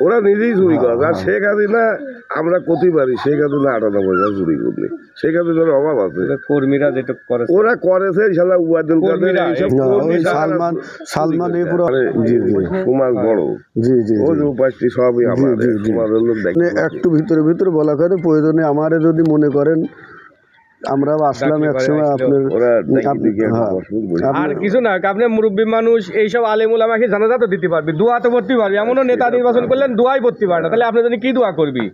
ওরা নিজেই চুরি করে। আর শেখ হাসিনা আমরা করতে পারি, শেখ হাসিনা 98 চুরি করলে, শেখ হাসিনার অভাব আছে। কর্মীরা যেটা করে ওরা করেছে ইনশাল্লাহ উপার্জন করে সালমান সমাজ বড় ওই উপাসটি সবই আমাদের সমাজের লোক দেখে। একটু ভিতরে ভিতরে বলা করে প্রয়োজনে আমারে যদি মনে করেন আমরা আসলাম একসময় আপনার আর কিছু না, আপনি মুরব্বী মানুষ, এইসব আলেমুল আমাকে জানাজা তো দিতে পারবি, দোয়া তো করতে পারবি। এমনও নেতা নির্বাচন করলেন দোয়াই করতে পারে না, তাহলে আপনি যদি কি দোয়া করবি?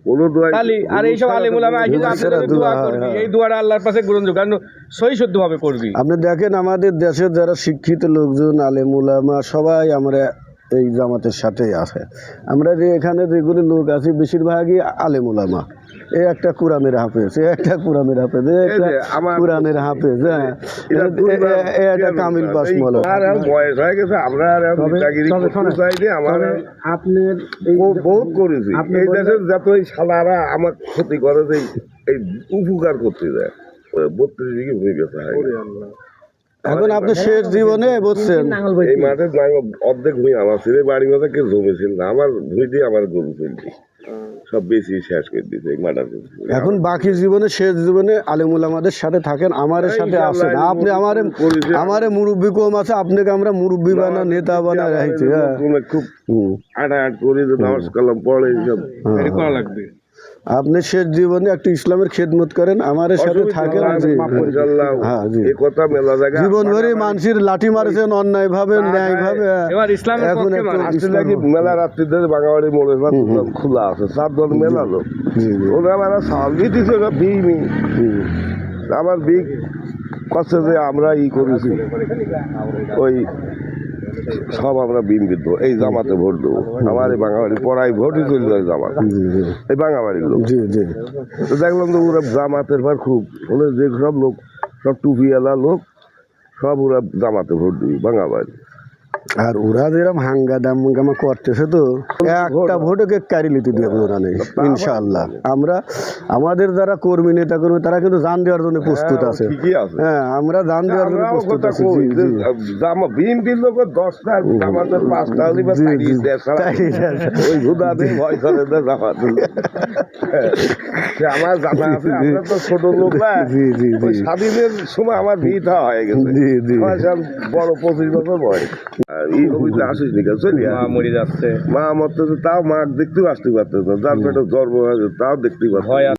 আর এইসব আলেমুল আমাকে দোয়া করবি, এই দোয়াটা আল্লাহর কাছে গ্রহণযোগ্য, কারণ সহি শুদ্ধ ভাবে করবি। আপনি দেখেন আমাদের দেশের যারা শিক্ষিত লোকজন আলেমুলামা সবাই আমরা এই জামাতের সাথেই আছে। আমরা যে এখানে যেগুলি লোক আছি বেশিরভাগই আলেমুলামা। এই একটা কোরআনের হাফেজ, একটা কোরআনের হাফেজ, একটা কোরআনের হাফেজ, একটা কামিল পাস মল। বয়স হয়ে গেছে, আমরা আপনার বহুত করেছি এই দেশের যতই সালারা আমার ক্ষতি করে, এই উপকার করতে যায় 32 হয়ে গেছে। এখন আপনি শেষ জীবনে বলছেন এই মাঠে অর্ধেক ভুঁই আমার ছিল, বাড়ি মাথা কেউ জমি ছিল না, আমার ভুঁই দিয়ে আমার গরু চলছে, সব বেশি শেষ করে দিয়েছে এই মাঠা। এখন বাকি জীবনে শেষ জীবনে আলেমুল আমাদের সাথে থাকেন, আমার সাথে আসেন। আপনি আমারে মুরব্বী কম আছে, আপনাকে আমরা মুরব্বী বানা নেতা বানা রাখছি। খুব আট করে নামাজ কালাম পড়ে সব করা লাগবে। আপনি শেষ জীবনে একটা ইসলামের খেদমত করেন, আমার সাথে থাকেন। জীবন ভরে মানুষের লাঠি মারছেন অন্যায় ভাবে ন্যায় ভাবে। এখন মেলা রাত্রি ধরে বাঙাবাড়ি মোড়ে খোলা আছে, 4 দল মেলা লোক, ওরা মানে সাল দিতেছে বিমি। আমার বিগ কষ্ট যে আমরা করেছি ওই সব আমরা বিনবিদ্ধ, এই জামাতে ভোট দেবো। আমার এই বাঙাবাড়ি পড়াই ভোটই চলে যায় জামাত, এই বাঙাবাড়ির লোক। দেখলাম তো ওরা জামাতের পর খুব ওদের যে সব লোক, সব টুপিওয়ালা লোক, সব ওরা জামাতে ভোট দিবি বাঙাবাড়ি। আর ওরা যেরকম হাঙ্গা দামা করতেছে তো একটা ভোটকে কারি লিতে দিয়ে ওরা নেই ইনশাআল্লাহ। আমরা আমাদের যারা কর্মী নেতা কর্মী তারা কিন্তু জান দেওয়ার জন্য প্রস্তুত আছে। হ্যাঁ, আমরা জান দেওয়ার জন্য প্রস্তুত আছি। বিএনপির লোক 10টা আমাদের 5টা ওই হুদা দিয়ে ভয় করে আমার জানা আছে। আমরা তো ছোট লোক না, স্বাধীনের সময় আমার ভিটা হয়ে গেছে, বড় 25 বছর বয়স। এই কবিতা আসিস নি মা মরে যাচ্ছে, মা মরতেছে, তাও মা দেখতেও আসতে পারতেছে, যার পেটে জ্বর তাও দেখতেই পারছে।